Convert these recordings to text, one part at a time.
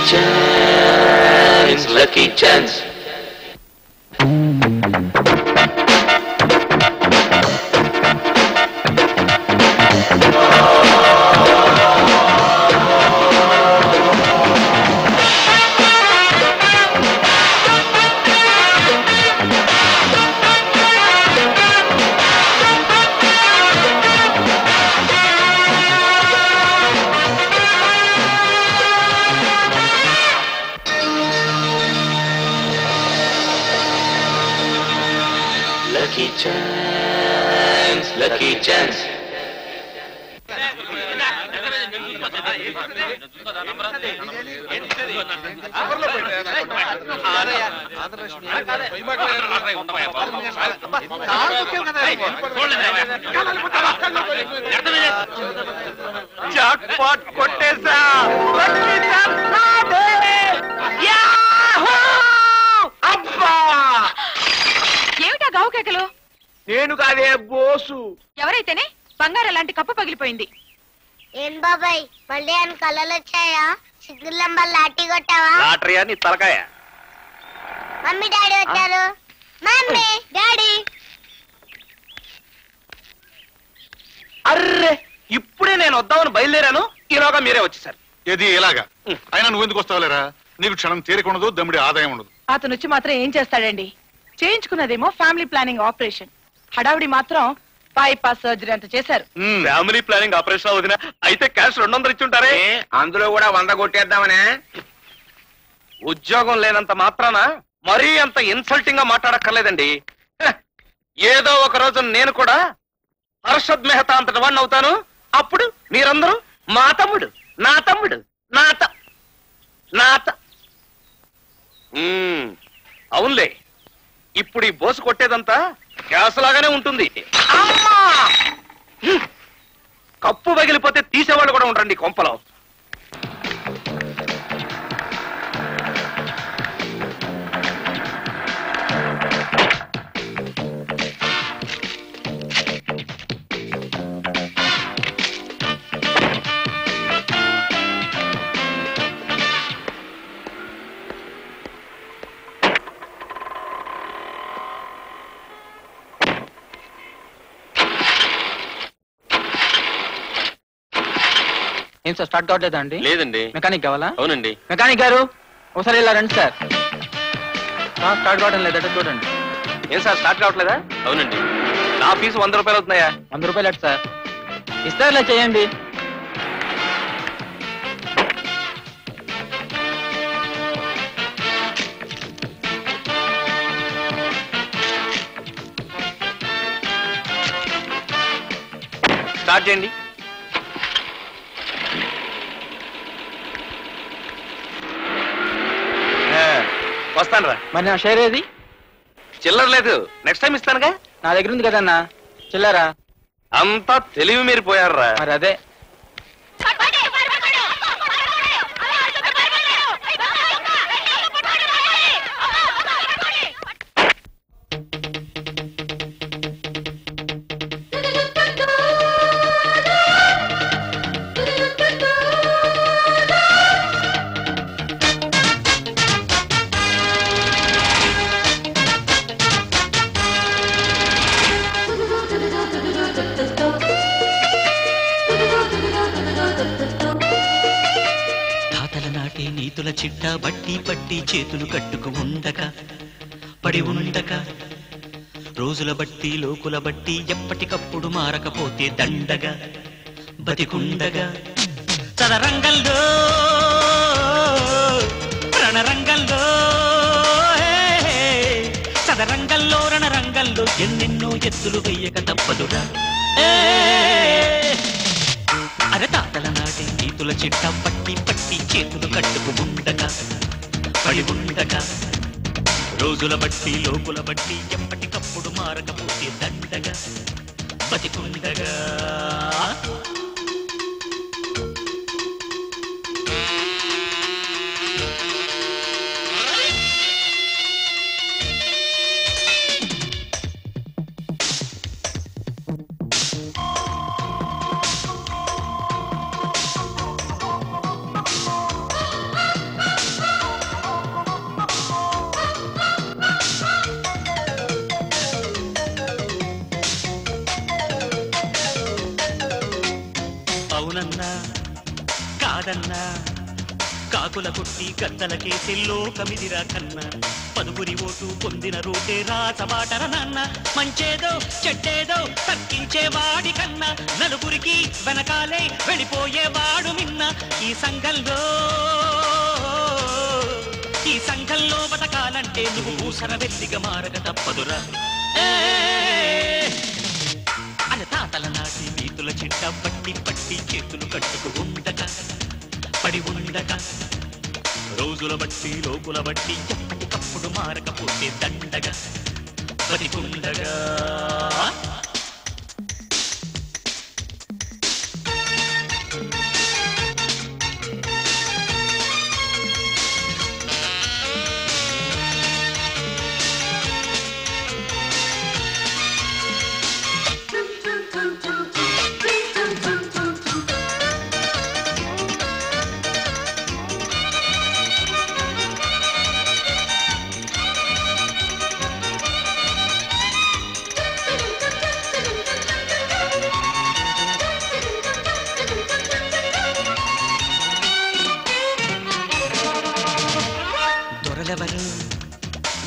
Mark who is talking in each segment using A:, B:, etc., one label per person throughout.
A: chance, lucky chance. Lucky chance, lucky chance.
B: Jackpot కొట్టేసా. అబ్బా
C: ఏమిటా గావు కేకలు?
B: నేను కాదే బోసు.
C: ఎవరైతేనే బంగారం లాంటి కప్పు పగిలిపోయింది.
D: ఏం బాబాయ్ మళ్ళీ ఆయన కళ్ళలు వచ్చాయా? సిగ్గులంబ లాఠీ కొట్టావా?
B: లాటరీయా నీ తలకాయ?
D: మమ్మీ డాడీ వచ్చారు. Mummy daddy.
B: అర్రే ఇప్పుడే నేను వద్దామని బయలుదేరాను, ఈలోగా మీరే వచ్చేసారు.
E: ఏది ఇలాగా? అయినా నువ్వెందుకు వస్తావులేరా? నీకు క్షణం తీరిక ఉండదు, దమ్ముడి ఆదాయం ఉండదు.
C: అతను వచ్చి మాత్రం ఏం చేస్తాడండి? చేయించుకున్నదేమో ఫ్యామిలీ ప్లానింగ్ ఆపరేషన్, హడావుడి మాత్రం బైపాస్ సర్జరీ అంత చేశారు.
B: ఫ్యామిలీ ప్లానింగ్ ఆపరేషన్ వదిన అయితే క్యాష్ 200 ఇచ్చుంటారే. అందులో కూడా 100 కొట్టేద్దామనే. ఉద్యోగం లేనంత మాత్రాన మరీ అంత ఇన్సల్టింగ్ గా మాట్లాడక్కర్లేదండి. ఏదో ఒక రోజు నేను కూడా హర్షద్ మెహతా అంతటి వాడిని అవుతాను. అప్పుడు మీరందరూ మా తమ్ముడు, నా తమ్ముడు, అవునులే. ఇప్పుడు ఈ బోసు కొట్టేదంతా గ్యాస్ లాగానే ఉంటుంది. కప్పు పగిలిపోతే తీసేవాళ్ళు కూడా ఉంటారండి కొంపలో.
F: ఏం సార్ స్టార్ట్ కావట్లేదా అండి?
B: లేదండి.
F: మెకానిక్ కావాలా?
B: అవునండి.
F: మెకానిక్ గారు ఒకసారి ఇలా రండి సార్. స్టార్ట్ కావడం లేదట చూడండి.
B: ఏం సార్ స్టార్ట్ కావట్లేదా? అవునండి. నా ఫీజు 100 రూపాయలు అవుతున్నాయా?
F: 100 రూపాయలు అటు సార్. ఇస్తారులే చేయండి.
B: స్టార్ట్ చేయండి. వస్తాను రా.
F: మరి నా షేర్ ఏది?
B: చిల్లర లేదు, నెక్స్ట్ టైం ఇస్తానుగా.
F: నా దగ్గర ఉంది కదన్నా చిల్లరా.
B: అంతా తెలివి మీరిపోయారా.
F: మరి అదే.
G: నీతుల చిట్ట బట్టి పట్టి చేతులు కట్టుకు ఉండక పడి ఉండక రోజుల బట్టి లోకుల బట్టి ఎప్పటికప్పుడు మారకపోతే దండగా బతికుండగా చదరంగంలో రణరంగంలో చదరంగంలో రణరంగంలో ఎన్నెన్నో ఎత్తులు వెయ్యక తప్పదురా. అరతాతల నాటి నీతుల చిట్ట పట్టి పట్టి చేతులు కట్టుకు ఉండగా పడి ఉండగా రోజుల బట్టి లోకుల బట్టి ఎప్పటికప్పుడు మారకపోతే దండగా బతికుండగా. కాదన్నా కాకుల కొట్టి గద్దలకేసే లోకమిదిరా కన్నా పదుగురి ఓటు పొందిన రూటే రాచబాటర నాన్న మంచేదో చెడ్డేదో తక్కించేవాడి కన్నా నలుగురికి వెనకాలే వెళ్ళిపోయేవాడు మిన్న ఈ సంఘంలో బతకాలంటే నువ్వు ఊసర వెల్లిగా మారక తప్పదురా అని తాతల నాటి నీతుల చిట్ట పట్టి పట్టి చేతులు కట్టుకు ఉండక పడి ఉండక రోజుల బట్టి లోకుల బట్టి ఎప్పటికప్పుడు మారకపోతే దండగా బతికుండగా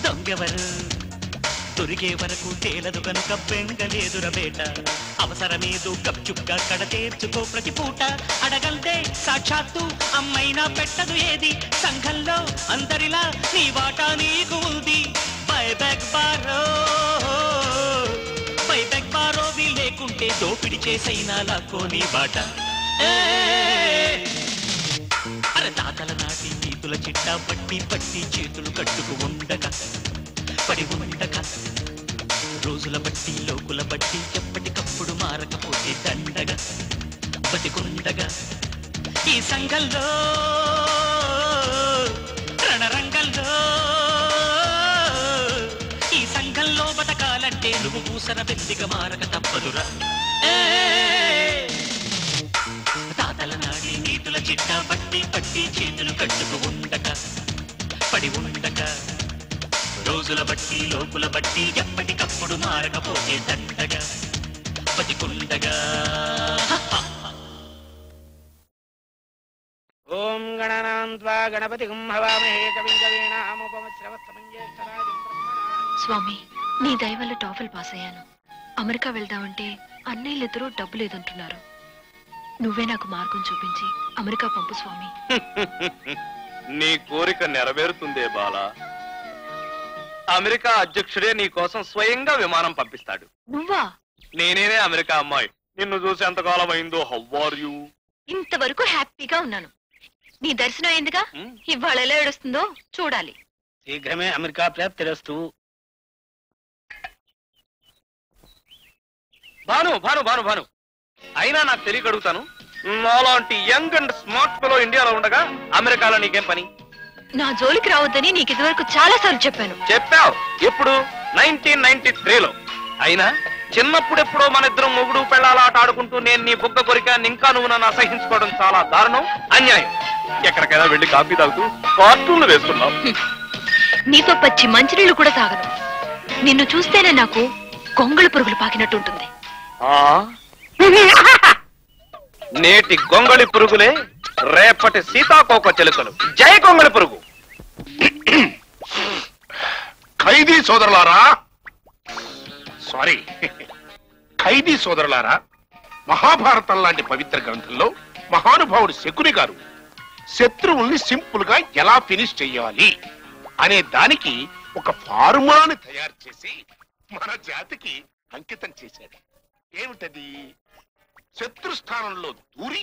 G: దొంగెవరు దొరికే వరకు తేలదు కనుక బెంగలేదుర బేట అవసరమేదో గప్చుప్గా కడ తీర్చుకో ప్రతి పూట అడగల్దే సాక్షాత్తు అమ్మైనా పెట్టదు ఏది సంఘంలో అందరిలా నీ వాటా నీకు ఉంది బై బ్యాక్ బారోవి లేకుంటే దోపిడి చేసైనా లాక్కోని బాట అరే తాతల నాటి నీతుల చిట్టా పట్టి పట్టి చేతులు కట్టుకు ఉండక పడి ఉండక రోజుల బట్టి లోకుల బట్టి ఎప్పటికప్పుడు మారకపోతే దండగా బతికుండగా ఈ సంఘంలో రణరంగంలో ఈ సంఘంలో బతకాలంటే నువ్వు ఊసర వెల్లిగా మారక తప్పదురా తాతల నాటి నీతుల చిట్టా పట్టి పట్టి చేతులు కట్టుకు ఉండక పడి ఉండక రోజుల బట్టి లోకుల బట్టి ఎప్పటికప్పుడు మారకపోతే దండగా బతికుండగా
B: ఓం గణనాన్వా గణపతిం హవామహే కవిం కవీనాముపమశ్రవస్తమం జ్యేష్ఠరాజం
H: స్వామి నీ దయ వల్ల టాఫెల్ పాస్ అయ్యాను అమెరికా వెళ్దామంటే అన్నయ్యలిద్దరూ డబ్బు లేదంటున్నారు నువ్వే నాకు మార్గం చూపించి అమెరికా పంపు స్వామి
B: నీ కోరిక నెరవేరుతుందే బాలా అమెరికా అధ్యక్షుడే నీ కోసం స్వయంగా విమానం పంపిస్తాడు
H: నువ్వా
B: నేనేనే అమెరికా అమ్మాయి నిన్ను చూసి ఎంతకాలం అయిందో హౌ ఆర్ యు
H: ఇంతవరకు హ్యాపీగా ఉన్నాను నీ దర్శనం అయిందిగా ఇవాళ ఎలా ఏడుస్తుందో చూడాలి
B: శీఘ్రమే అమెరికా ప్రాప్తిరస్తు భాను భాను భాను భాను అయినా నాకు తెలియక అడుగుతాను నాలాంటి యంగ్ అండ్ స్మార్ట్ పిలో ఇండియాలో ఉండగా అమెరికాలో నీకేం పని
H: నా జోలికి రావద్దని నీకు ఇదివరకు చాలా సార్లు చెప్పాను
B: చెప్పావు ఎప్పుడు 1993లో అయినా చిన్నప్పుడెప్పుడో మన ఇద్దరం మొగుడు పెళ్ళాలాట ఆడుకుంటూ నేను నీ బుగ్గ కొరికాన్ని ఇంకా నువ్వు నన్ను అసహించుకోవడం చాలా దారుణం అన్యాయం ఎక్కడికైనా వెళ్ళి కాఫీ తాగుతూ కార్టూన్లు వేస్తున్నావు
H: నీతో పచ్చి మంచినీళ్లు కూడా తాగను నిన్ను చూస్తేనే నాకు గొంగళి పురుగులు పాకినట్టుంటుంది
B: నేటి గొంగళి పురుగులే రేపటి సీతాకోక చిలుకలు జై గొంగళి పురుగు
E: ఖైదీ సోదరులారా సారీ ఖైదీ సోదరులారా మహాభారతం లాంటి పవిత్ర గ్రంథంలో మహానుభావుడు శకుని గారు శత్రువుల్ని సింపుల్ గా ఎలా ఫినిష్ చెయ్యాలి అనే దానికి ఒక ఫార్ములాని తయారు చేసి మన జాతికి అంకితం చేశాడు ఏమిటది శత్రు స్థానంలో దూరి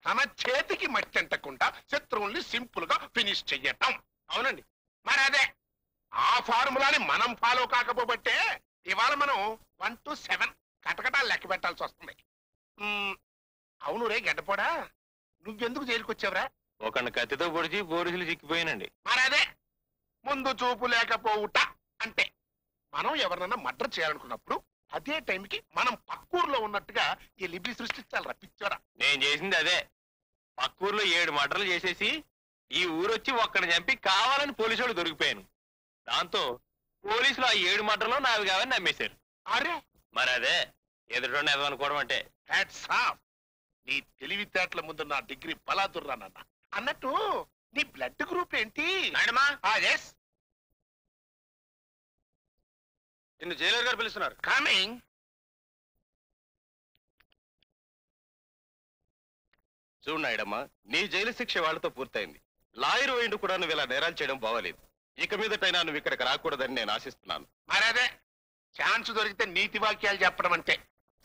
E: తన చేతికి మట్టంటకుండా శత్రువుల్ని సింపుల్ గా ఫినిష్ చెయ్యటం అవునండి మరి అదే ఆ ఫార్ములాని మనం ఫాలో కాకపోబట్టే ఇవాళ మనం 1 to 7 కటకటాలు లెక్క పెట్టాల్సి వస్తుంది అవును రే గడ్డపోడా నువ్వెందుకు జైలుకొచ్చావురా
B: ఒకరిని కత్తితో పొడిచి పోలీసులు చిక్కిపోయానండి
E: మరి అదే ముందు చూపు లేకపోవుట అంటే మనం ఎవరినన్నా మర్డర్ చేయాలనుకున్నప్పుడు అదే టైంకి మనం పక్కూరులో ఉన్నట్టుగా ఈ లిపి సృష్టించాలి రప్పించారా
B: నేను చేసింది అదే పక్కూరులో 7 మర్డర్లు చేసేసి ఈ ఊరొచ్చి ఒక్కడిని చంపి కావాలని పోలీసు వాళ్ళు దొరికిపోయాను దాంతో పోలీసులు ఆ 7 మర్డర్లో నావి కావని నమ్మేశారు
E: అరే
B: మరి అదే ఎదుటోని ఎదవనుకోవడం అంటే
E: నీ తెలివితేటల ముందు నా డిగ్రీ బలాదుర్రా నాన్న. అన్నట్టు నీ బ్లడ్ గ్రూప్ ఏంటి?
B: నాయనమ్మా
E: yes.
B: నిన్ను జైలర్ గారు పిలుస్తున్నారు.
E: Coming.
B: చూడు నాయుడమ్మా, నీ జైలు శిక్ష వాళ్ళతో పూర్తయింది. లాయర్ వేయండు కూడా నువ్వు ఇలా నేరాలు చేయడం బాగలేదు. ఇక మీదటైనా నువ్వు ఇక్కడికి రాకూడదని నేను ఆశిస్తున్నాను.
E: మరి అదే ఛాన్స్ దొరికితే నీతి వాక్యాలు చెప్పడం అంటే.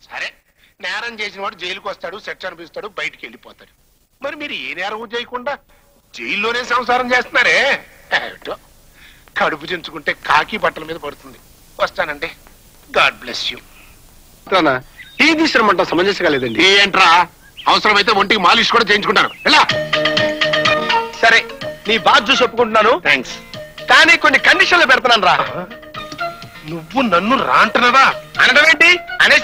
E: సరే, నేరం చేసిన వాడు జైలుకి వస్తాడు, శిక్ష అనిపిస్తాడు, బయటికి వెళ్ళిపోతాడు. మరి మీరు ఏ నేరం చేయకుండా జైల్లోనే సంసారం చేస్తున్నారే? ఏమిటో, కడుపు చించుకుంటే కాకి బట్టల మీద పడుతుంది. వస్తానండి. God bless you.
F: టీ తీసుకురమ్మంటాం సమంజసంగా లేదండి.
E: ఏంట్రా, అవసరమైతే ఒంటికి మాలిష్ కూడా చేయించుకుంటాను. ఎలా?
F: సరే, నీ బాధ చూసి ఒప్పుకుంటున్నాను,
E: థ్యాంక్స్.
F: కానీ కొన్ని కండిషన్లు పెడతాను రా.
E: నువ్వు నన్ను రాంటున్నదా?
F: అనడం ఏంటి? అనేసి